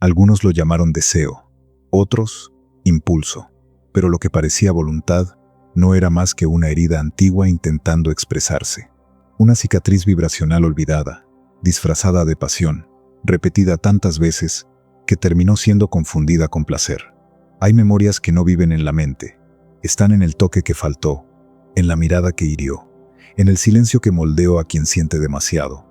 Algunos lo llamaron deseo, otros impulso, pero lo que parecía voluntad no era más que una herida antigua intentando expresarse. Una cicatriz vibracional olvidada, disfrazada de pasión, repetida tantas veces que terminó siendo confundida con placer. Hay memorias que no viven en la mente, están en el toque que faltó, en la mirada que hirió, en el silencio que moldeó a quien siente demasiado,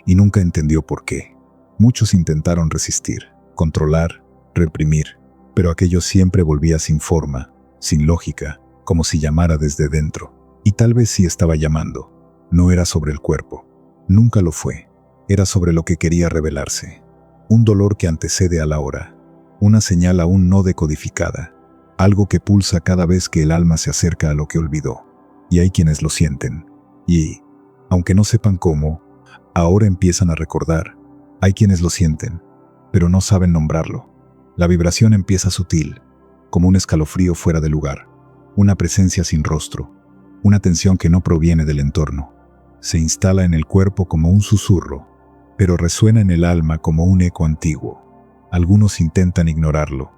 y nunca entendió por qué. Muchos intentaron resistir, controlar, reprimir, pero aquello siempre volvía sin forma, sin lógica, como si llamara desde dentro. Y tal vez sí estaba llamando. No era sobre el cuerpo. Nunca lo fue. Era sobre lo que quería revelarse. Un dolor que antecede a la hora. Una señal aún no decodificada. Algo que pulsa cada vez que el alma se acerca a lo que olvidó. Y hay quienes lo sienten. Y, aunque no sepan cómo, ahora empiezan a recordar. Hay quienes lo sienten, pero no saben nombrarlo. La vibración empieza sutil, como un escalofrío fuera de lugar. Una presencia sin rostro. Una tensión que no proviene del entorno. Se instala en el cuerpo como un susurro, pero resuena en el alma como un eco antiguo. Algunos intentan ignorarlo,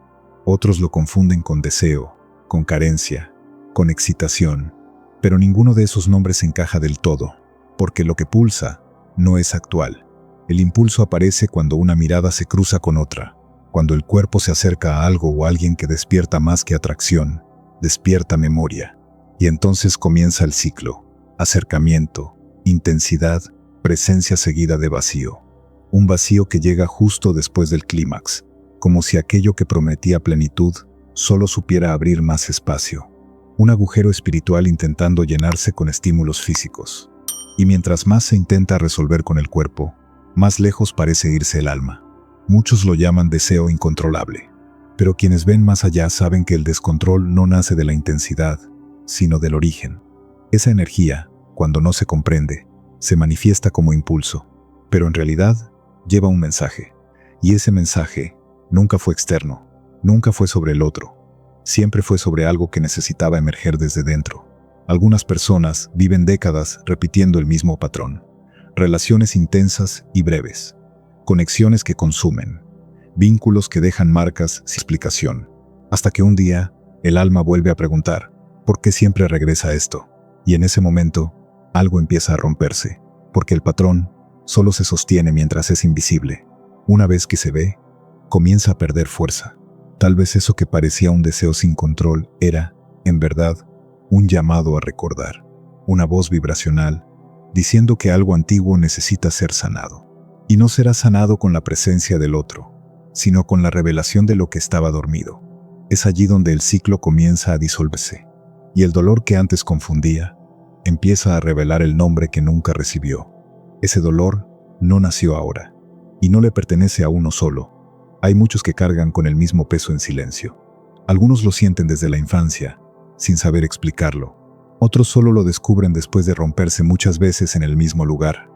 otros lo confunden con deseo, con carencia, con excitación, pero ninguno de esos nombres encaja del todo, porque lo que pulsa no es actual. El impulso aparece cuando una mirada se cruza con otra, cuando el cuerpo se acerca a algo o a alguien que despierta más que atracción, despierta memoria, y entonces comienza el ciclo: acercamiento, intensidad, presencia seguida de vacío. Un vacío que llega justo después del clímax, como si aquello que prometía plenitud solo supiera abrir más espacio. Un agujero espiritual intentando llenarse con estímulos físicos. Y mientras más se intenta resolver con el cuerpo, más lejos parece irse el alma. Muchos lo llaman deseo incontrolable. Pero quienes ven más allá saben que el descontrol no nace de la intensidad, sino del origen. Esa energía, cuando no se comprende, se manifiesta como impulso, pero en realidad lleva un mensaje. Y ese mensaje nunca fue externo, nunca fue sobre el otro. Siempre fue sobre algo que necesitaba emerger desde dentro. Algunas personas viven décadas repitiendo el mismo patrón. Relaciones intensas y breves. Conexiones que consumen. Vínculos que dejan marcas sin explicación. Hasta que un día, el alma vuelve a preguntar, ¿por qué siempre regresa a esto? Y en ese momento, algo empieza a romperse, porque el patrón solo se sostiene mientras es invisible. Una vez que se ve, comienza a perder fuerza. Tal vez eso que parecía un deseo sin control era, en verdad, un llamado a recordar. Una voz vibracional, diciendo que algo antiguo necesita ser sanado. Y no será sanado con la presencia del otro, sino con la revelación de lo que estaba dormido. Es allí donde el ciclo comienza a disolverse, y el dolor que antes confundía, empieza a revelar el nombre que nunca recibió. Ese dolor no nació ahora, y no le pertenece a uno solo. Hay muchos que cargan con el mismo peso en silencio. Algunos lo sienten desde la infancia, sin saber explicarlo. Otros solo lo descubren después de romperse muchas veces en el mismo lugar.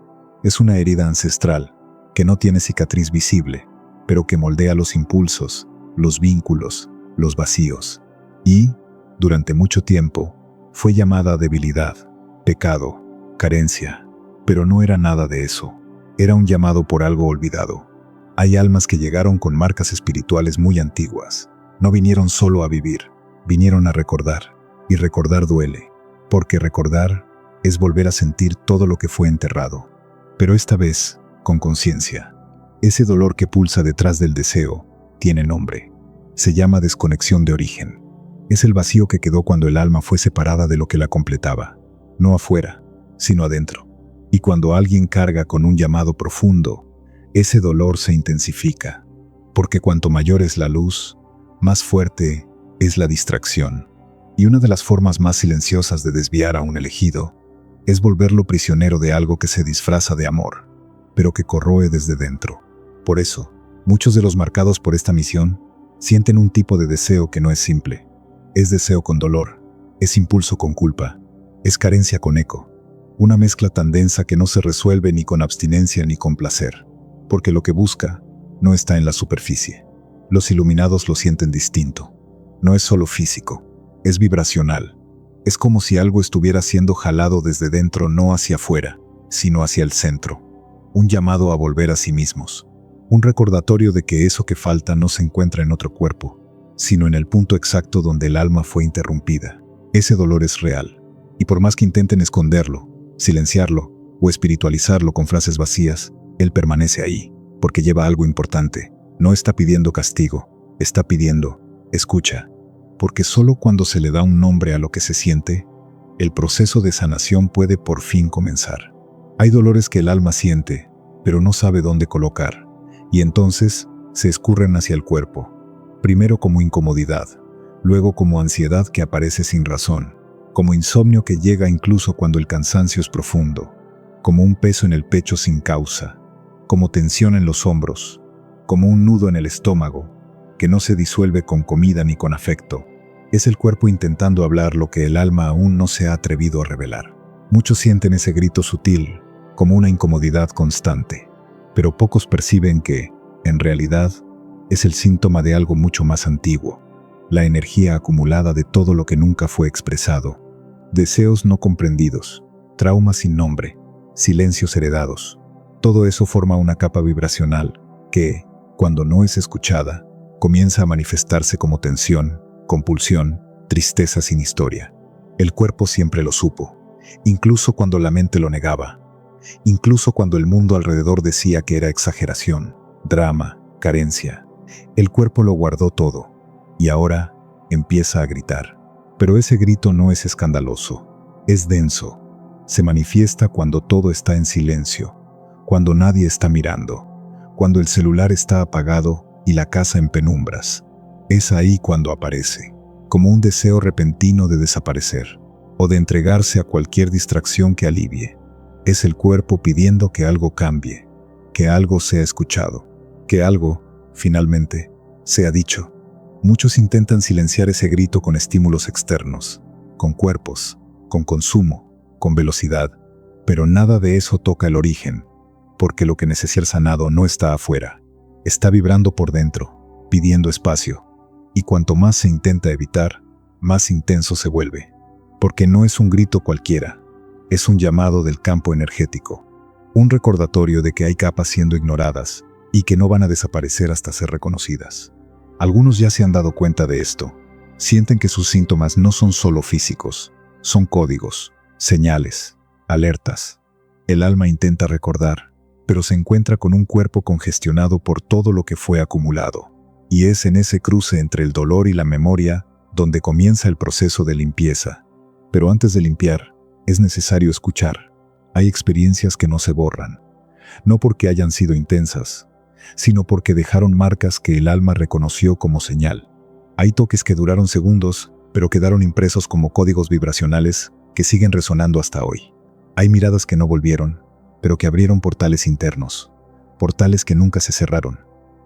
Es una herida ancestral, que no tiene cicatriz visible, pero que moldea los impulsos, los vínculos, los vacíos. Y, durante mucho tiempo, fue llamada debilidad, pecado, carencia, pero no era nada de eso. Era un llamado por algo olvidado. Hay almas que llegaron con marcas espirituales muy antiguas. No vinieron solo a vivir, vinieron a recordar. Y recordar duele, porque recordar es volver a sentir todo lo que fue enterrado. Pero esta vez, con conciencia. Ese dolor que pulsa detrás del deseo tiene nombre. Se llama desconexión de origen. Es el vacío que quedó cuando el alma fue separada de lo que la completaba. No afuera, sino adentro. Y cuando alguien carga con un llamado profundo, ese dolor se intensifica. Porque cuanto mayor es la luz, más fuerte es la distracción. Y una de las formas más silenciosas de desviar a un elegido es volverlo prisionero de algo que se disfraza de amor, pero que corroe desde dentro. Por eso, muchos de los marcados por esta misión sienten un tipo de deseo que no es simple. Es deseo con dolor, es impulso con culpa, es carencia con eco. Una mezcla tan densa que no se resuelve ni con abstinencia ni con placer, porque lo que busca no está en la superficie. Los iluminados lo sienten distinto. No es solo físico, es vibracional. Es como si algo estuviera siendo jalado desde dentro, no hacia afuera, sino hacia el centro. Un llamado a volver a sí mismos. Un recordatorio de que eso que falta no se encuentra en otro cuerpo, sino en el punto exacto donde el alma fue interrumpida. Ese dolor es real, y por más que intenten esconderlo, silenciarlo o espiritualizarlo con frases vacías, él permanece ahí, porque lleva algo importante. No está pidiendo castigo, está pidiendo escucha, porque solo cuando se le da un nombre a lo que se siente, el proceso de sanación puede por fin comenzar. Hay dolores que el alma siente, pero no sabe dónde colocar, y entonces se escurren hacia el cuerpo, primero como incomodidad, luego como ansiedad que aparece sin razón, como insomnio que llega incluso cuando el cansancio es profundo, como un peso en el pecho sin causa, como tensión en los hombros, como un nudo en el estómago, que no se disuelve con comida ni con afecto. Es el cuerpo intentando hablar lo que el alma aún no se ha atrevido a revelar. Muchos sienten ese grito sutil, como una incomodidad constante, pero pocos perciben que, en realidad, es el síntoma de algo mucho más antiguo, la energía acumulada de todo lo que nunca fue expresado, deseos no comprendidos, traumas sin nombre, silencios heredados. Todo eso forma una capa vibracional que, cuando no es escuchada, comienza a manifestarse como tensión, compulsión, tristeza sin historia. El cuerpo siempre lo supo, incluso cuando la mente lo negaba, incluso cuando el mundo alrededor decía que era exageración, drama, carencia. El cuerpo lo guardó todo, y ahora empieza a gritar. Pero ese grito no es escandaloso, es denso. Se manifiesta cuando todo está en silencio, cuando nadie está mirando, cuando el celular está apagado y la casa en penumbras. Es ahí cuando aparece, como un deseo repentino de desaparecer, o de entregarse a cualquier distracción que alivie. Es el cuerpo pidiendo que algo cambie, que algo sea escuchado, que algo, finalmente, sea dicho. Muchos intentan silenciar ese grito con estímulos externos, con cuerpos, con consumo, con velocidad, pero nada de eso toca el origen, porque lo que necesita ser sanado no está afuera, está vibrando por dentro, pidiendo espacio, y cuanto más se intenta evitar, más intenso se vuelve, porque no es un grito cualquiera, es un llamado del campo energético, un recordatorio de que hay capas siendo ignoradas y que no van a desaparecer hasta ser reconocidas. Algunos ya se han dado cuenta de esto, sienten que sus síntomas no son solo físicos, son códigos, señales, alertas. El alma intenta recordar, pero se encuentra con un cuerpo congestionado por todo lo que fue acumulado. Y es en ese cruce entre el dolor y la memoria donde comienza el proceso de limpieza. Pero antes de limpiar, es necesario escuchar. Hay experiencias que no se borran, no porque hayan sido intensas, sino porque dejaron marcas que el alma reconoció como señal. Hay toques que duraron segundos, pero quedaron impresos como códigos vibracionales que siguen resonando hasta hoy. Hay miradas que no volvieron, pero que abrieron portales internos, portales que nunca se cerraron.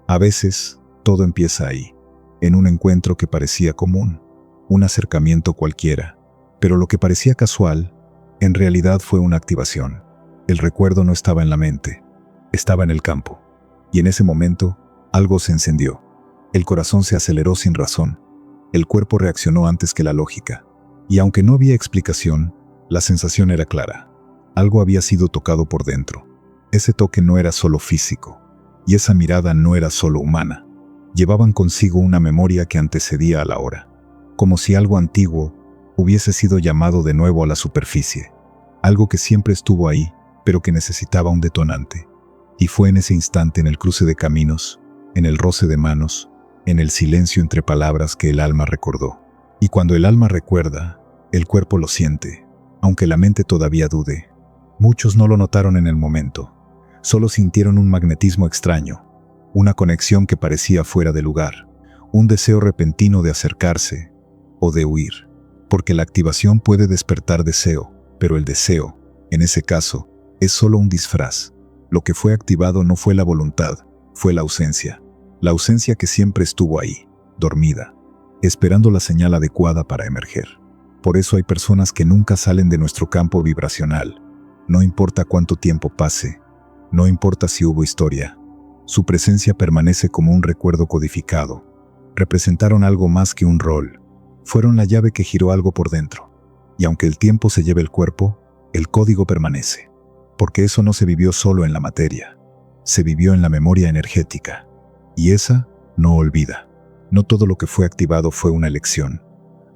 A veces, todo empieza ahí, en un encuentro que parecía común, un acercamiento cualquiera, pero lo que parecía casual, en realidad fue una activación. El recuerdo no estaba en la mente, estaba en el campo, y en ese momento, algo se encendió. El corazón se aceleró sin razón, el cuerpo reaccionó antes que la lógica, y aunque no había explicación, la sensación era clara. Algo había sido tocado por dentro. Ese toque no era solo físico, y esa mirada no era solo humana. Llevaban consigo una memoria que antecedía a la hora, como si algo antiguo hubiese sido llamado de nuevo a la superficie, algo que siempre estuvo ahí, pero que necesitaba un detonante. Y fue en ese instante, en el cruce de caminos, en el roce de manos, en el silencio entre palabras, que el alma recordó. Y cuando el alma recuerda, el cuerpo lo siente, aunque la mente todavía dude. Muchos no lo notaron en el momento, solo sintieron un magnetismo extraño, una conexión que parecía fuera de lugar, un deseo repentino de acercarse o de huir, porque la activación puede despertar deseo, pero el deseo, en ese caso, es solo un disfraz. Lo que fue activado no fue la voluntad, fue la ausencia que siempre estuvo ahí, dormida, esperando la señal adecuada para emerger. Por eso hay personas que nunca salen de nuestro campo vibracional. No importa cuánto tiempo pase, no importa si hubo historia, su presencia permanece como un recuerdo codificado. Representaron algo más que un rol, fueron la llave que giró algo por dentro. Y aunque el tiempo se lleve el cuerpo, el código permanece, porque eso no se vivió solo en la materia, se vivió en la memoria energética, y esa no olvida. No todo lo que fue activado fue una elección.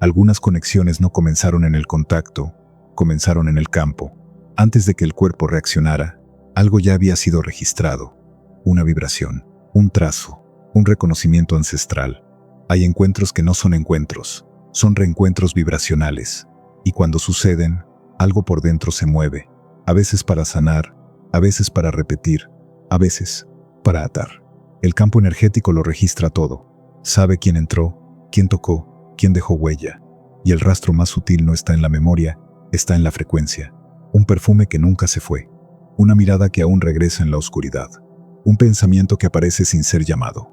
Algunas conexiones no comenzaron en el contacto, comenzaron en el campo. Antes de que el cuerpo reaccionara, algo ya había sido registrado. Una vibración, un trazo, un reconocimiento ancestral. Hay encuentros que no son encuentros, son reencuentros vibracionales. Y cuando suceden, algo por dentro se mueve, a veces para sanar, a veces para repetir, a veces para atar. El campo energético lo registra todo. Sabe quién entró, quién tocó, quién dejó huella. Y el rastro más sutil no está en la memoria, está en la frecuencia. Un perfume que nunca se fue. Una mirada que aún regresa en la oscuridad. Un pensamiento que aparece sin ser llamado.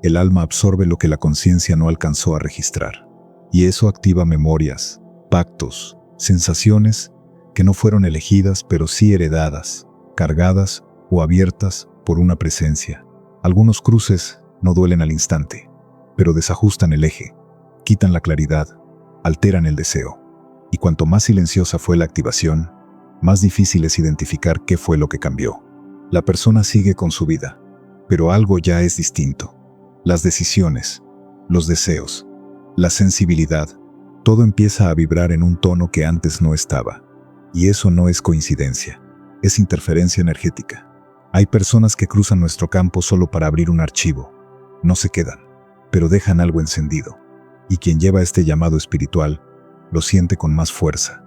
El alma absorbe lo que la conciencia no alcanzó a registrar. Y eso activa memorias, pactos, sensaciones que no fueron elegidas pero sí heredadas, cargadas o abiertas por una presencia. Algunos cruces no duelen al instante, pero desajustan el eje, quitan la claridad, alteran el deseo. Y cuanto más silenciosa fue la activación, más difícil es identificar qué fue lo que cambió. La persona sigue con su vida, pero algo ya es distinto. Las decisiones, los deseos, la sensibilidad, todo empieza a vibrar en un tono que antes no estaba. Y eso no es coincidencia, es interferencia energética. Hay personas que cruzan nuestro campo solo para abrir un archivo. No se quedan, pero dejan algo encendido. Y quien lleva este llamado espiritual lo siente con más fuerza,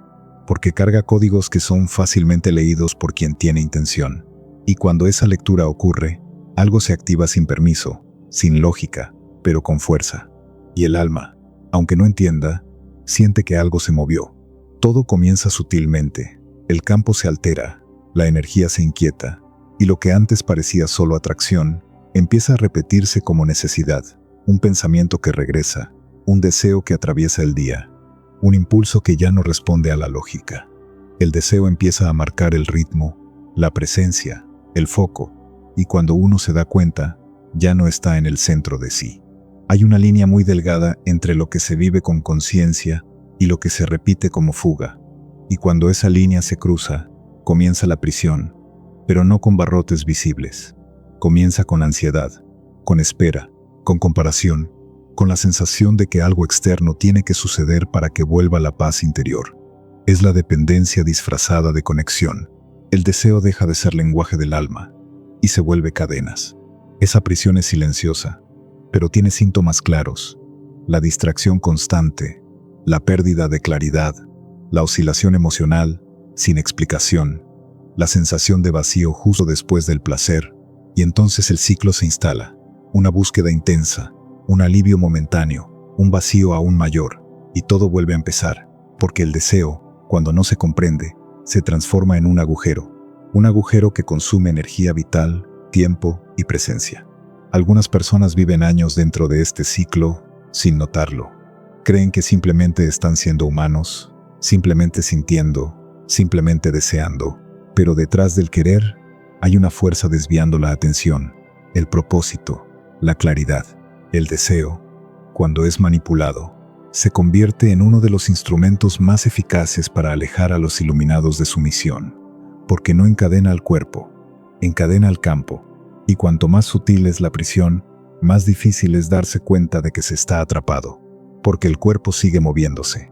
porque carga códigos que son fácilmente leídos por quien tiene intención. Y cuando esa lectura ocurre, algo se activa sin permiso, sin lógica, pero con fuerza. Y el alma, aunque no entienda, siente que algo se movió. Todo comienza sutilmente, el campo se altera, la energía se inquieta, y lo que antes parecía solo atracción, empieza a repetirse como necesidad, un pensamiento que regresa, un deseo que atraviesa el día, un impulso que ya no responde a la lógica. El deseo empieza a marcar el ritmo, la presencia, el foco, y cuando uno se da cuenta, ya no está en el centro de sí. Hay una línea muy delgada entre lo que se vive con conciencia y lo que se repite como fuga, y cuando esa línea se cruza, comienza la prisión, pero no con barrotes visibles. Comienza con ansiedad, con espera, con comparación, con la sensación de que algo externo tiene que suceder para que vuelva la paz interior. Es la dependencia disfrazada de conexión. El deseo deja de ser lenguaje del alma y se vuelve cadenas. Esa prisión es silenciosa, pero tiene síntomas claros: la distracción constante, la pérdida de claridad, la oscilación emocional sin explicación, la sensación de vacío justo después del placer, y entonces el ciclo se instala, una búsqueda intensa, un alivio momentáneo, un vacío aún mayor, y todo vuelve a empezar, porque el deseo, cuando no se comprende, se transforma en un agujero que consume energía vital, tiempo y presencia. Algunas personas viven años dentro de este ciclo sin notarlo. Creen que simplemente están siendo humanos, simplemente sintiendo, simplemente deseando, pero detrás del querer hay una fuerza desviando la atención, el propósito, la claridad. El deseo, cuando es manipulado, se convierte en uno de los instrumentos más eficaces para alejar a los iluminados de su misión, porque no encadena al cuerpo, encadena al campo, y cuanto más sutil es la prisión, más difícil es darse cuenta de que se está atrapado, porque el cuerpo sigue moviéndose.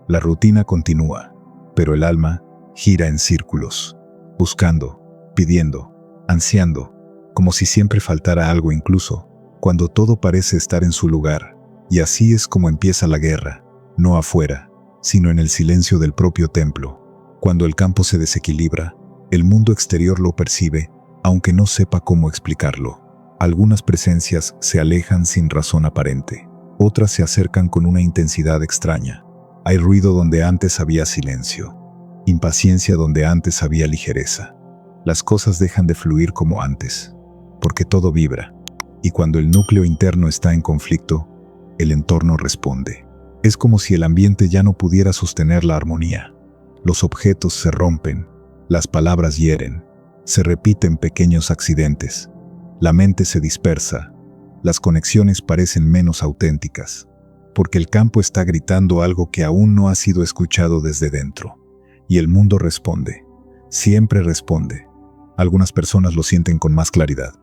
La rutina continúa, pero el alma gira en círculos, buscando, pidiendo, ansiando, como si siempre faltara algo, incluso cuando todo parece estar en su lugar. Y así es como empieza la guerra, no afuera, sino en el silencio del propio templo. Cuando el campo se desequilibra, el mundo exterior lo percibe, aunque no sepa cómo explicarlo. Algunas presencias se alejan sin razón aparente, otras se acercan con una intensidad extraña. Hay ruido donde antes había silencio, impaciencia donde antes había ligereza. Las cosas dejan de fluir como antes, porque todo vibra, y cuando el núcleo interno está en conflicto, el entorno responde. Es como si el ambiente ya no pudiera sostener la armonía. Los objetos se rompen, las palabras hieren, se repiten pequeños accidentes, la mente se dispersa, las conexiones parecen menos auténticas, porque el campo está gritando algo que aún no ha sido escuchado desde dentro, y el mundo responde, siempre responde, Algunas personas lo sienten con más claridad.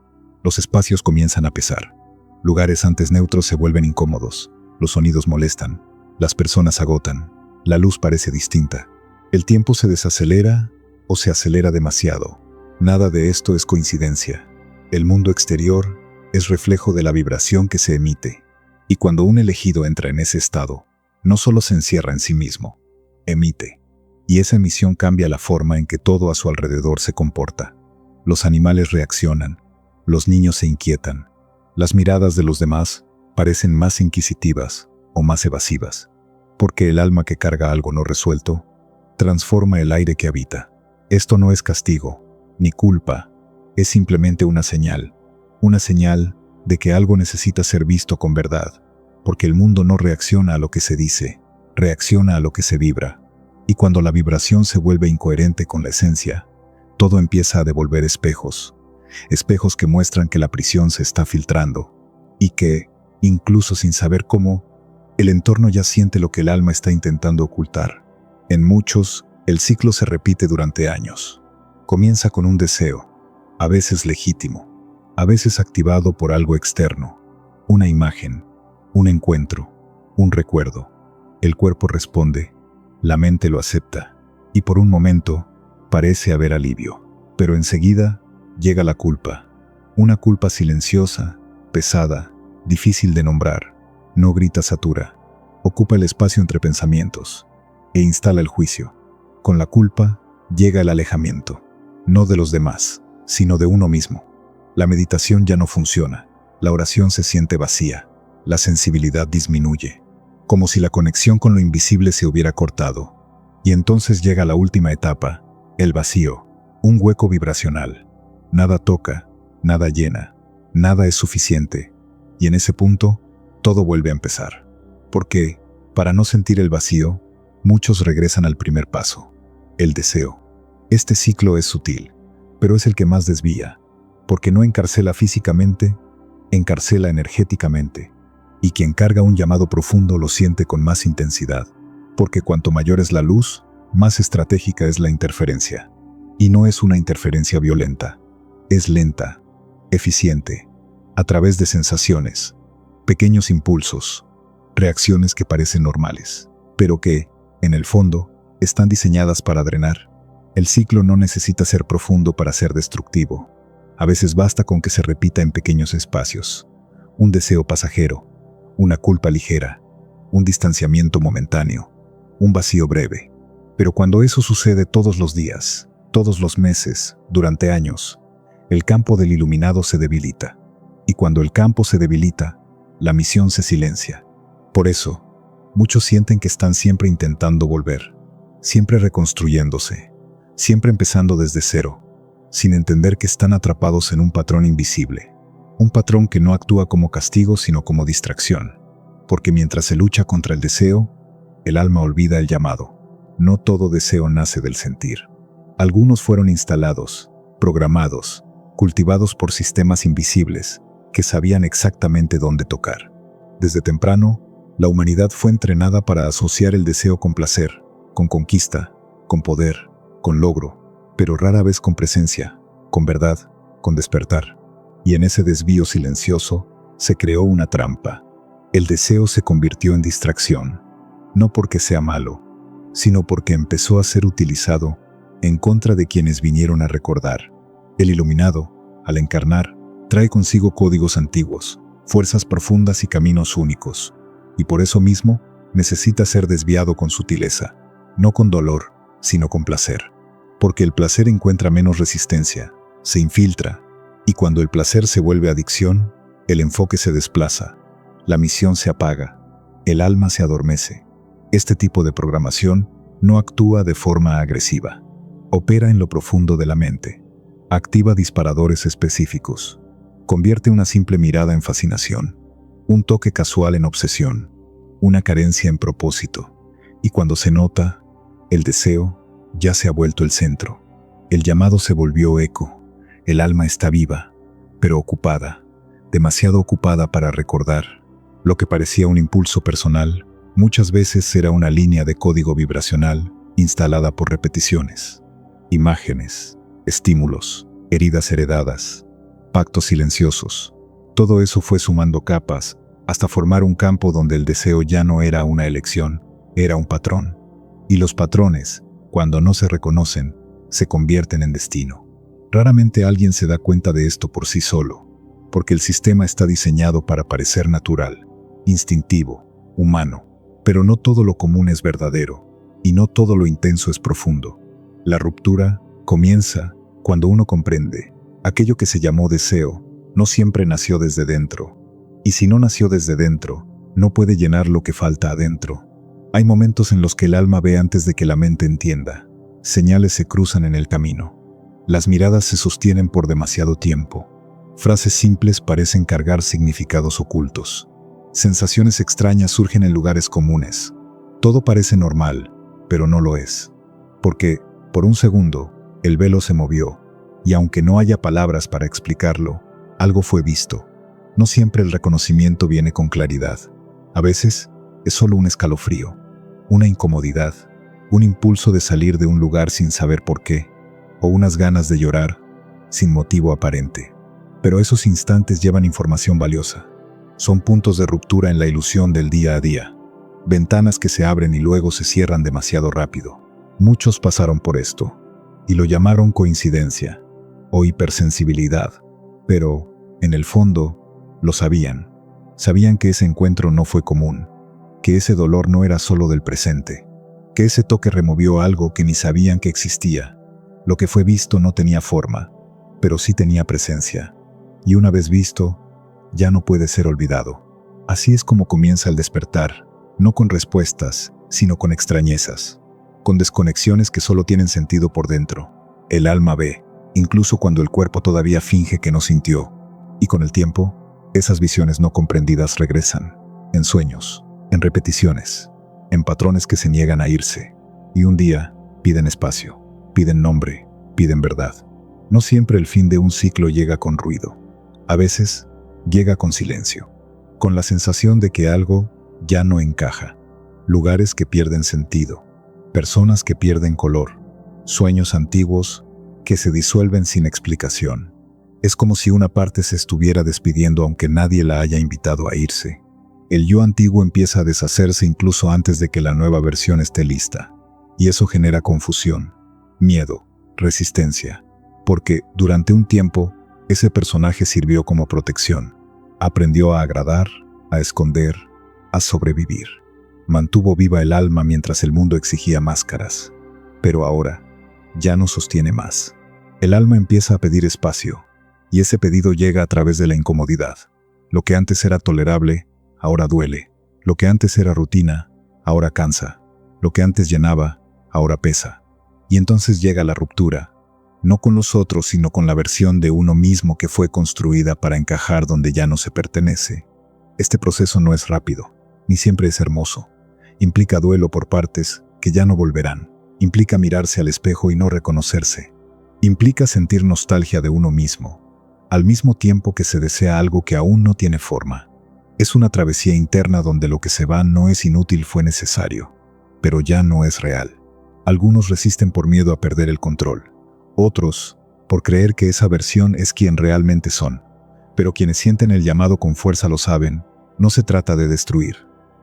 Los espacios comienzan a pesar. Lugares antes neutros se vuelven incómodos. Los sonidos molestan. Las personas agotan. La luz parece distinta. El tiempo se desacelera o se acelera demasiado. Nada de esto es coincidencia. El mundo exterior es reflejo de la vibración que se emite. Y cuando un elegido entra en ese estado, no solo se encierra en sí mismo, emite. Y esa emisión cambia la forma en que todo a su alrededor se comporta. Los animales reaccionan. Los niños se inquietan. Las miradas de los demás parecen más inquisitivas o más evasivas, porque el alma que carga algo no resuelto transforma el aire que habita. Esto no es castigo, ni culpa, es simplemente una señal de que algo necesita ser visto con verdad, porque el mundo no reacciona a lo que se dice, reacciona a lo que se vibra. Y cuando la vibración se vuelve incoherente con la esencia, todo empieza a devolver espejos que muestran que la prisión se está filtrando y que, incluso sin saber cómo, el entorno ya siente lo que el alma está intentando ocultar. En muchos, el ciclo se repite durante años. Comienza con un deseo, a veces legítimo, a veces activado por algo externo, una imagen, un encuentro, un recuerdo. El cuerpo responde, la mente lo acepta, y por un momento parece haber alivio. Pero enseguida llega la culpa, una culpa silenciosa, pesada, difícil de nombrar, no grita, satura, ocupa el espacio entre pensamientos e instala el juicio. Con la culpa llega el alejamiento, no de los demás, sino de uno mismo. La meditación ya no funciona, la oración se siente vacía, la sensibilidad disminuye, como si la conexión con lo invisible se hubiera cortado. Y entonces llega la última etapa, el vacío, un hueco vibracional. Nada toca, nada llena, nada es suficiente. Y en ese punto, todo vuelve a empezar. Porque, para no sentir el vacío, muchos regresan al primer paso, el deseo. Este ciclo es sutil, pero es el que más desvía, porque no encarcela físicamente, encarcela energéticamente. Y quien carga un llamado profundo lo siente con más intensidad, porque cuanto mayor es la luz, más estratégica es la interferencia. Y no es una interferencia violenta, es lenta, eficiente, a través de sensaciones, pequeños impulsos, reacciones que parecen normales, pero que, en el fondo, están diseñadas para drenar. El ciclo no necesita ser profundo para ser destructivo. A veces basta con que se repita en pequeños espacios. Un deseo pasajero, una culpa ligera, un distanciamiento momentáneo, un vacío breve. Pero cuando eso sucede todos los días, todos los meses, durante años, el campo del iluminado se debilita. Y cuando el campo se debilita, la misión se silencia. Por eso, muchos sienten que están siempre intentando volver, siempre reconstruyéndose, siempre empezando desde cero, sin entender que están atrapados en un patrón invisible. Un patrón que no actúa como castigo sino como distracción. Porque mientras se lucha contra el deseo, el alma olvida el llamado. No todo deseo nace del sentir. Algunos fueron instalados, programados, cultivados por sistemas invisibles que sabían exactamente dónde tocar. Desde temprano, la humanidad fue entrenada para asociar el deseo con placer, con conquista, con poder, con logro, pero rara vez con presencia, con verdad, con despertar. Y en ese desvío silencioso se creó una trampa. El deseo se convirtió en distracción, no porque sea malo, sino porque empezó a ser utilizado en contra de quienes vinieron a recordar. El iluminado, al encarnar, trae consigo códigos antiguos, fuerzas profundas y caminos únicos, y por eso mismo necesita ser desviado con sutileza, no con dolor, sino con placer. Porque el placer encuentra menos resistencia, se infiltra, y cuando el placer se vuelve adicción, el enfoque se desplaza, la misión se apaga, el alma se adormece. Este tipo de programación no actúa de forma agresiva, opera en lo profundo de la mente, activa disparadores específicos, convierte una simple mirada en fascinación, un toque casual en obsesión, una carencia en propósito, y cuando se nota, el deseo ya se ha vuelto el centro. El llamado se volvió eco, el alma está viva, pero ocupada, demasiado ocupada para recordar. Lo que parecía un impulso personal, muchas veces era una línea de código vibracional instalada por repeticiones, imágenes, estímulos, heridas heredadas, pactos silenciosos. Todo eso fue sumando capas hasta formar un campo donde el deseo ya no era una elección, era un patrón. Y los patrones, cuando no se reconocen, se convierten en destino. Raramente alguien se da cuenta de esto por sí solo, porque el sistema está diseñado para parecer natural, instintivo, humano. Pero no todo lo común es verdadero, y no todo lo intenso es profundo. La ruptura comienza cuando uno comprende, aquello que se llamó deseo, no siempre nació desde dentro. Y si no nació desde dentro, no puede llenar lo que falta adentro. Hay momentos en los que el alma ve antes de que la mente entienda. Señales se cruzan en el camino. Las miradas se sostienen por demasiado tiempo. Frases simples parecen cargar significados ocultos. Sensaciones extrañas surgen en lugares comunes. Todo parece normal, pero no lo es. Porque, por un segundo, el velo se movió, y aunque no haya palabras para explicarlo, algo fue visto. No siempre el reconocimiento viene con claridad. A veces, es solo un escalofrío, una incomodidad, un impulso de salir de un lugar sin saber por qué, o unas ganas de llorar, sin motivo aparente. Pero esos instantes llevan información valiosa. Son puntos de ruptura en la ilusión del día a día. Ventanas que se abren y luego se cierran demasiado rápido. Muchos pasaron por esto, y lo llamaron coincidencia, o hipersensibilidad. Pero, en el fondo, lo sabían. Sabían que ese encuentro no fue común, que ese dolor no era solo del presente, que ese toque removió algo que ni sabían que existía. Lo que fue visto no tenía forma, pero sí tenía presencia. Y una vez visto, ya no puede ser olvidado. Así es como comienza el despertar, no con respuestas, sino con extrañezas, con desconexiones que solo tienen sentido por dentro. El alma ve, incluso cuando el cuerpo todavía finge que no sintió. Y con el tiempo, esas visiones no comprendidas regresan, en sueños, en repeticiones, en patrones que se niegan a irse. Y un día, piden espacio, piden nombre, piden verdad. No siempre el fin de un ciclo llega con ruido. A veces, llega con silencio, con la sensación de que algo ya no encaja. Lugares que pierden sentido, personas que pierden color, sueños antiguos que se disuelven sin explicación. Es como si una parte se estuviera despidiendo aunque nadie la haya invitado a irse. El yo antiguo empieza a deshacerse incluso antes de que la nueva versión esté lista. Y eso genera confusión, miedo, resistencia. Porque, durante un tiempo, ese personaje sirvió como protección. Aprendió a agradar, a esconder, a sobrevivir. Mantuvo viva el alma mientras el mundo exigía máscaras. Pero ahora, ya no sostiene más. El alma empieza a pedir espacio, y ese pedido llega a través de la incomodidad. Lo que antes era tolerable, ahora duele. Lo que antes era rutina, ahora cansa. Lo que antes llenaba, ahora pesa. Y entonces llega la ruptura, no con los otros, sino con la versión de uno mismo que fue construida para encajar donde ya no se pertenece. Este proceso no es rápido, ni siempre es hermoso. Implica duelo por partes que ya no volverán. Implica mirarse al espejo y no reconocerse. Implica sentir nostalgia de uno mismo, al mismo tiempo que se desea algo que aún no tiene forma. Es una travesía interna donde lo que se va no es inútil, fue necesario, pero ya no es real. Algunos resisten por miedo a perder el control, otros por creer que esa versión es quien realmente son. Pero quienes sienten el llamado con fuerza lo saben, no se trata de destruir,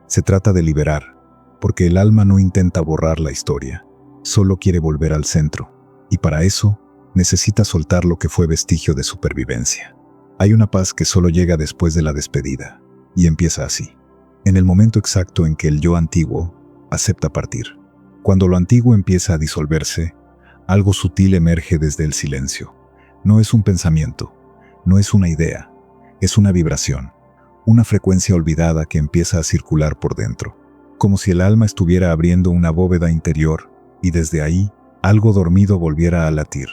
se trata de liberar, porque el alma no intenta borrar la historia, solo quiere volver al centro, y para eso necesita soltar lo que fue vestigio de supervivencia. Hay una paz que solo llega después de la despedida, y empieza así, en el momento exacto en que el yo antiguo acepta partir. Cuando lo antiguo empieza a disolverse, algo sutil emerge desde el silencio. No es un pensamiento, no es una idea, es una vibración, una frecuencia olvidada que empieza a circular por dentro, como si el alma estuviera abriendo una bóveda interior y desde ahí algo dormido volviera a latir.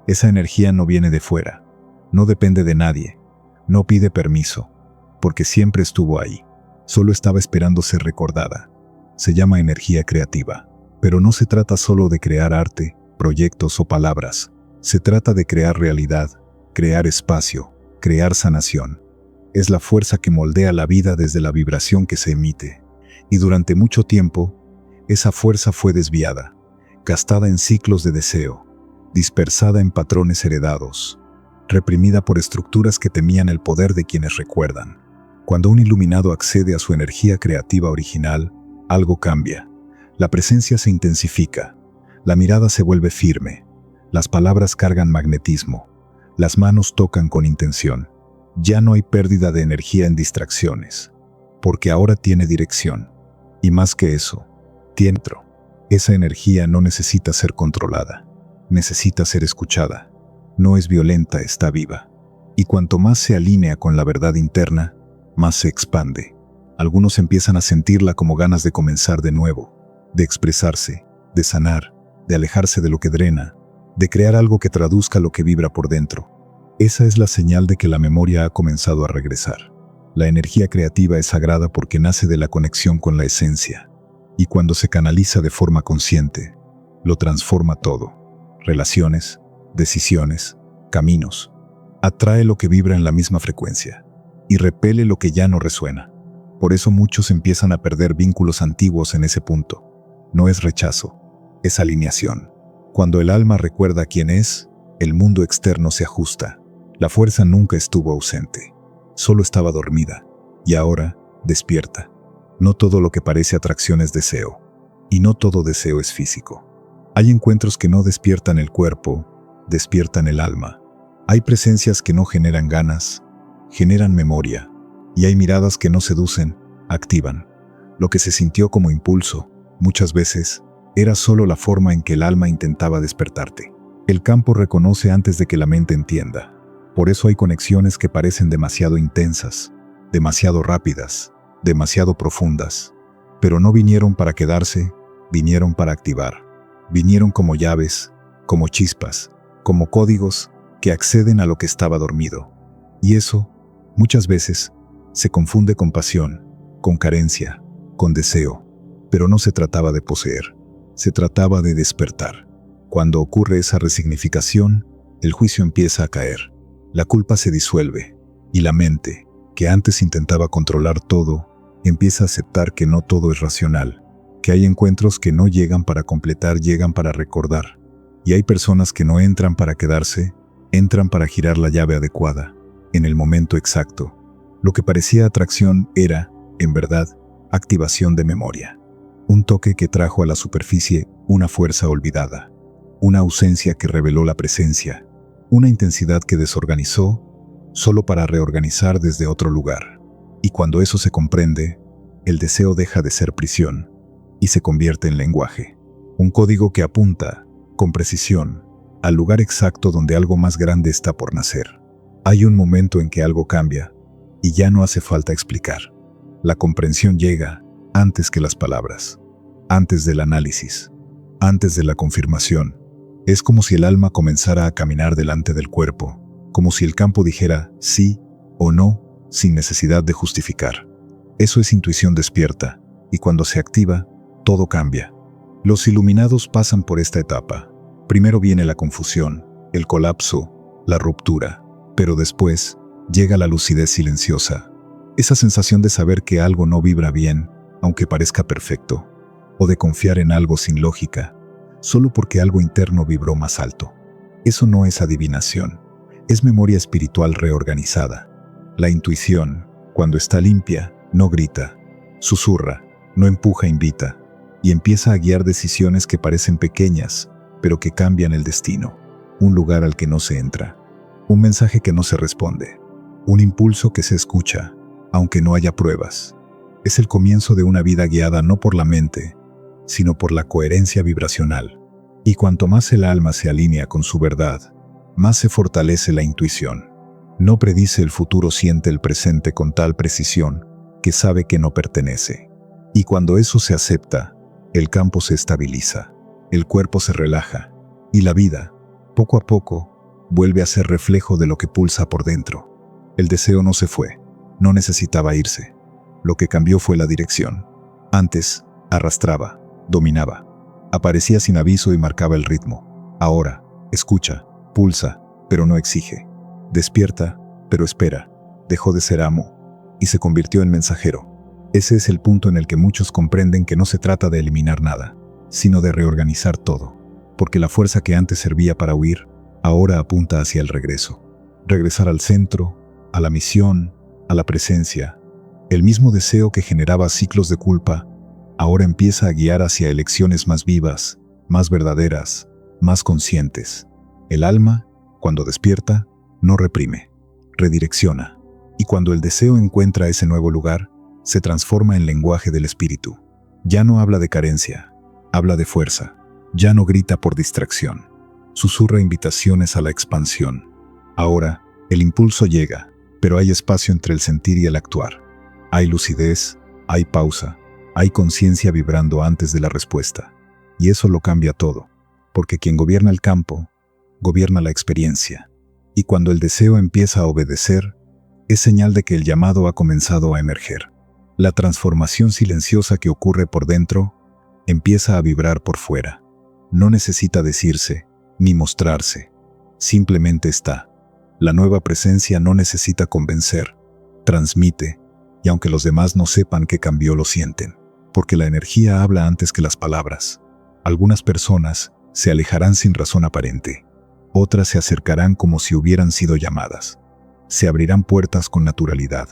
Esa energía no viene de fuera, no depende de nadie, no pide permiso, porque siempre estuvo ahí, solo estaba esperando ser recordada. Se llama energía creativa, pero no se trata solo de crear arte, proyectos o palabras. Se trata de crear realidad, crear espacio, crear sanación. Es la fuerza que moldea la vida desde la vibración que se emite. Y durante mucho tiempo, esa fuerza fue desviada, gastada en ciclos de deseo, dispersada en patrones heredados, reprimida por estructuras que temían el poder de quienes recuerdan. Cuando un iluminado accede a su energía creativa original, algo cambia. La presencia se intensifica, la mirada se vuelve firme, las palabras cargan magnetismo, las manos tocan con intención. Ya no hay pérdida de energía en distracciones, porque ahora tiene dirección. Y más que eso, tiene dentro. Esa energía no necesita ser controlada, necesita ser escuchada. No es violenta, está viva. Y cuanto más se alinea con la verdad interna, más se expande. Algunos empiezan a sentirla como ganas de comenzar de nuevo, de expresarse, de sanar, de alejarse de lo que drena, de crear algo que traduzca lo que vibra por dentro. Esa es la señal de que la memoria ha comenzado a regresar. La energía creativa es sagrada porque nace de la conexión con la esencia, y cuando se canaliza de forma consciente, lo transforma todo. Relaciones, decisiones, caminos. Atrae lo que vibra en la misma frecuencia, y repele lo que ya no resuena. Por eso muchos empiezan a perder vínculos antiguos en ese punto. No es rechazo, es alineación. Cuando el alma recuerda quién es, el mundo externo se ajusta. La fuerza nunca estuvo ausente, solo estaba dormida, y ahora despierta. No todo lo que parece atracción es deseo, y no todo deseo es físico. Hay encuentros que no despiertan el cuerpo, despiertan el alma. Hay presencias que no generan ganas, generan memoria, y hay miradas que no seducen, activan. Lo que se sintió como impulso, muchas veces, era solo la forma en que el alma intentaba despertarte. El campo reconoce antes de que la mente entienda. Por eso hay conexiones que parecen demasiado intensas, demasiado rápidas, demasiado profundas, pero no vinieron para quedarse, vinieron para activar. Vinieron como llaves, como chispas, como códigos que acceden a lo que estaba dormido. Y eso, muchas veces, se confunde con pasión, con carencia, con deseo, pero no se trataba de poseer, se trataba de despertar. Cuando ocurre esa resignificación, el juicio empieza a caer. La culpa se disuelve, y la mente, que antes intentaba controlar todo, empieza a aceptar que no todo es racional, que hay encuentros que no llegan para completar, llegan para recordar, y hay personas que no entran para quedarse, entran para girar la llave adecuada, en el momento exacto. Lo que parecía atracción era, en verdad, activación de memoria. Un toque que trajo a la superficie una fuerza olvidada, una ausencia que reveló la presencia, una intensidad que desorganizó solo para reorganizar desde otro lugar. Y cuando eso se comprende, el deseo deja de ser prisión y se convierte en lenguaje. Un código que apunta, con precisión, al lugar exacto donde algo más grande está por nacer. Hay un momento en que algo cambia y ya no hace falta explicar. La comprensión llega antes que las palabras, antes del análisis, antes de la confirmación. Es como si el alma comenzara a caminar delante del cuerpo, como si el campo dijera sí o no, sin necesidad de justificar. Eso es intuición despierta, y cuando se activa, todo cambia. Los iluminados pasan por esta etapa. Primero viene la confusión, el colapso, la ruptura, pero después llega la lucidez silenciosa. Esa sensación de saber que algo no vibra bien, aunque parezca perfecto, o de confiar en algo sin lógica, solo porque algo interno vibró más alto. Eso no es adivinación, es memoria espiritual reorganizada. La intuición, cuando está limpia, no grita, susurra, no empuja, invita, y empieza a guiar decisiones que parecen pequeñas, pero que cambian el destino. Un lugar al que no se entra, un mensaje que no se responde, un impulso que se escucha, aunque no haya pruebas. Es el comienzo de una vida guiada no por la mente, sino por la coherencia vibracional. Y cuanto más el alma se alinea con su verdad, más se fortalece la intuición. No predice el futuro, siente el presente con tal precisión que sabe que no pertenece. Y cuando eso se acepta, el campo se estabiliza, el cuerpo se relaja, y la vida, poco a poco, vuelve a ser reflejo de lo que pulsa por dentro. El deseo no se fue, no necesitaba irse. Lo que cambió fue la dirección. Antes, arrastraba, dominaba. Aparecía sin aviso y marcaba el ritmo. Ahora, escucha, pulsa, pero no exige. Despierta, pero espera. Dejó de ser amo y se convirtió en mensajero. Ese es el punto en el que muchos comprenden que no se trata de eliminar nada, sino de reorganizar todo. porque la fuerza que antes servía para huir, ahora apunta hacia el regreso. Regresar al centro, a la misión, a la presencia. El mismo deseo que generaba ciclos de culpa, ahora empieza a guiar hacia elecciones más vivas, más verdaderas, más conscientes. El alma, cuando despierta, no reprime, redirecciona. Y cuando el deseo encuentra ese nuevo lugar, se transforma en lenguaje del espíritu. Ya no habla de carencia, habla de fuerza. Ya no grita por distracción. Susurra invitaciones a la expansión. Ahora, el impulso llega, pero hay espacio entre el sentir y el actuar. Hay lucidez, hay pausa, hay conciencia vibrando antes de la respuesta. Y eso lo cambia todo, porque quien gobierna el campo, gobierna la experiencia. Y cuando el deseo empieza a obedecer, es señal de que el llamado ha comenzado a emerger. La transformación silenciosa que ocurre por dentro empieza a vibrar por fuera. No necesita decirse, ni mostrarse. Simplemente está. La nueva presencia no necesita convencer. Transmite, y aunque los demás no sepan qué cambió, lo sienten. Porque la energía habla antes que las palabras. Algunas personas se alejarán sin razón aparente. Otras se acercarán como si hubieran sido llamadas. Se abrirán puertas con naturalidad.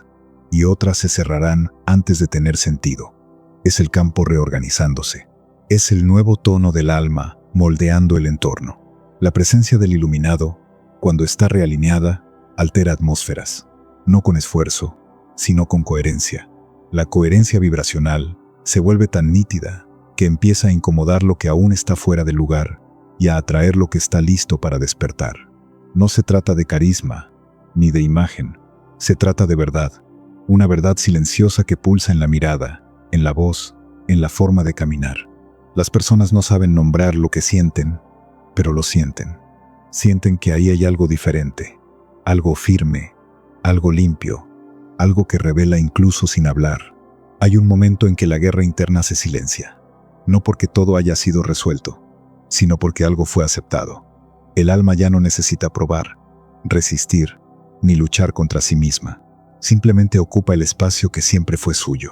Y otras se cerrarán antes de tener sentido. Es el campo reorganizándose. Es el nuevo tono del alma moldeando el entorno. La presencia del iluminado, cuando está realineada, altera atmósferas, no con esfuerzo, sino con coherencia. La coherencia vibracional se vuelve tan nítida que empieza a incomodar lo que aún está fuera del lugar y a atraer lo que está listo para despertar. No se trata de carisma, ni de imagen, se trata de verdad, una verdad silenciosa que pulsa en la mirada, en la voz, en la forma de caminar. Las personas no saben nombrar lo que sienten, pero lo sienten. Sienten que ahí hay algo diferente, algo firme, algo limpio, algo que revela incluso sin hablar. Hay un momento en que la guerra interna se silencia, no porque todo haya sido resuelto, sino porque algo fue aceptado. El alma ya no necesita probar, resistir, ni luchar contra sí misma. Simplemente ocupa el espacio que siempre fue suyo.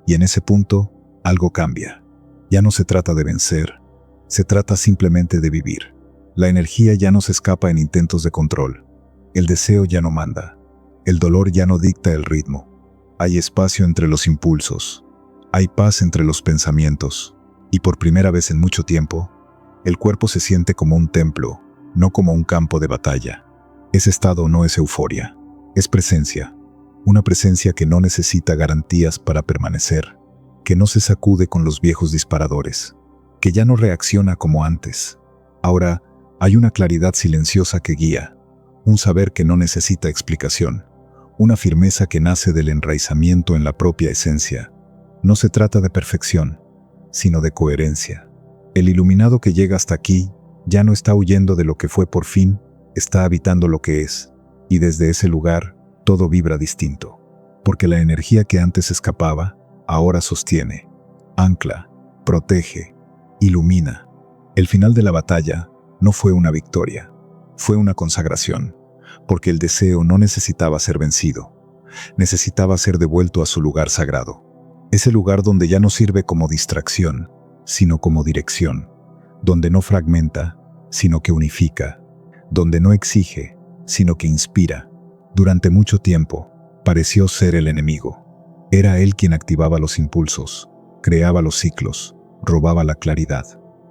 Y en ese punto, algo cambia. Ya no se trata de vencer, se trata simplemente de vivir. La energía ya no se escapa en intentos de control. El deseo ya no manda. El dolor ya no dicta el ritmo. Hay espacio entre los impulsos. Hay paz entre los pensamientos. Y por primera vez en mucho tiempo, el cuerpo se siente como un templo, no como un campo de batalla. Ese estado no es euforia, es presencia. Una presencia que no necesita garantías para permanecer, que no se sacude con los viejos disparadores, que ya no reacciona como antes. Ahora hay una claridad silenciosa que guía, un saber que no necesita explicación, una firmeza que nace del enraizamiento en la propia esencia. No se trata de perfección, sino de coherencia. El iluminado que llega hasta aquí ya no está huyendo de lo que fue por fin, está habitando lo que es, y desde ese lugar todo vibra distinto, porque la energía que antes escapaba, ahora sostiene, ancla, protege, ilumina. El final de la batalla no fue una victoria, fue una consagración, porque el deseo no necesitaba ser vencido, necesitaba ser devuelto a su lugar sagrado. Ese lugar donde ya no sirve como distracción, sino como dirección, donde no fragmenta, sino que unifica, donde no exige, sino que inspira. Durante mucho tiempo, pareció ser el enemigo. Era él quien activaba los impulsos, creaba los ciclos, robaba la claridad.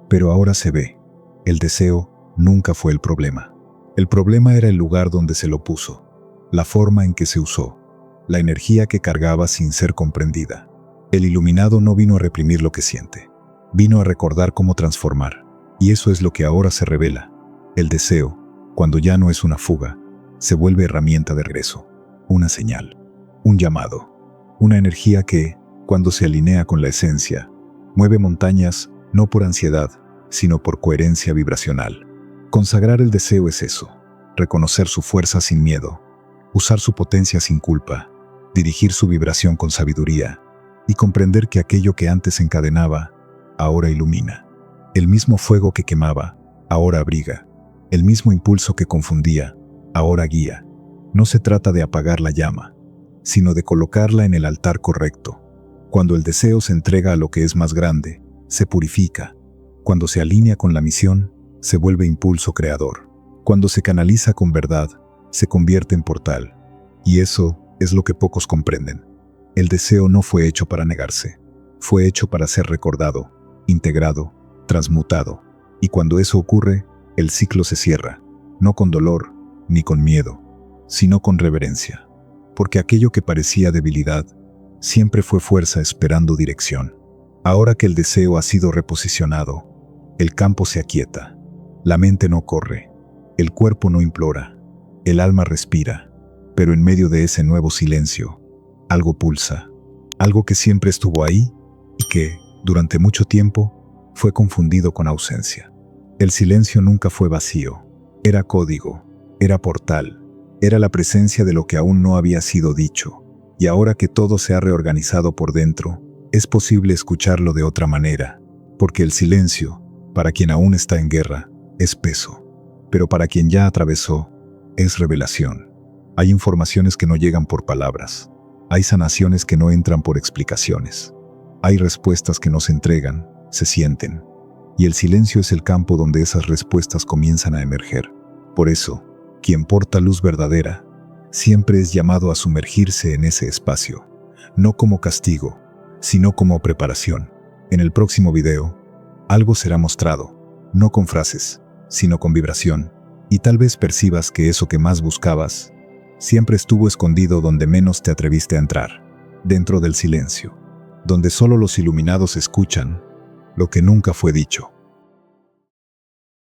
Pero ahora se ve, el deseo nunca fue el problema. El problema era el lugar donde se lo puso, la forma en que se usó, la energía que cargaba sin ser comprendida. El iluminado no vino a reprimir lo que siente, vino a recordar cómo transformar. Y eso es lo que ahora se revela. El deseo, cuando ya no es una fuga, se vuelve herramienta de regreso, una señal, un llamado, una energía que, cuando se alinea con la esencia, mueve montañas no por ansiedad, sino por coherencia vibracional. Consagrar el deseo es eso, reconocer su fuerza sin miedo, usar su potencia sin culpa, dirigir su vibración con sabiduría y comprender que aquello que antes encadenaba, ahora ilumina. El mismo fuego que quemaba, ahora abriga. El mismo impulso que confundía, ahora guía. No se trata de apagar la llama, sino de colocarla en el altar correcto. Cuando el deseo se entrega a lo que es más grande, se purifica. Cuando se alinea con la misión, se vuelve impulso creador. Cuando se canaliza con verdad, se convierte en portal. Y eso es lo que pocos comprenden. El deseo no fue hecho para negarse. Fue hecho para ser recordado, integrado, transmutado. Y cuando eso ocurre, el ciclo se cierra, no con dolor ni con miedo, sino con reverencia. Porque aquello que parecía debilidad siempre fue fuerza esperando dirección. Ahora que el deseo ha sido reposicionado, el campo se aquieta, la mente no corre, el cuerpo no implora, el alma respira, pero en medio de ese nuevo silencio, algo pulsa, algo que siempre estuvo ahí y que, durante mucho tiempo, fue confundido con ausencia. El silencio nunca fue vacío, era código, era portal, era la presencia de lo que aún no había sido dicho, y ahora que todo se ha reorganizado por dentro, es posible escucharlo de otra manera, porque el silencio, para quien aún está en guerra, es peso, pero para quien ya atravesó, es revelación. Hay informaciones que no llegan por palabras, hay sanaciones que no entran por explicaciones, hay respuestas que no se entregan, se sienten, y el silencio es el campo donde esas respuestas comienzan a emerger. Por eso, quien porta luz verdadera, siempre es llamado a sumergirse en ese espacio, no como castigo, sino como preparación. En el próximo video, algo será mostrado, no con frases, sino con vibración, y tal vez percibas que eso que más buscabas siempre estuvo escondido donde menos te atreviste a entrar, dentro del silencio, donde solo los iluminados escuchan lo que nunca fue dicho.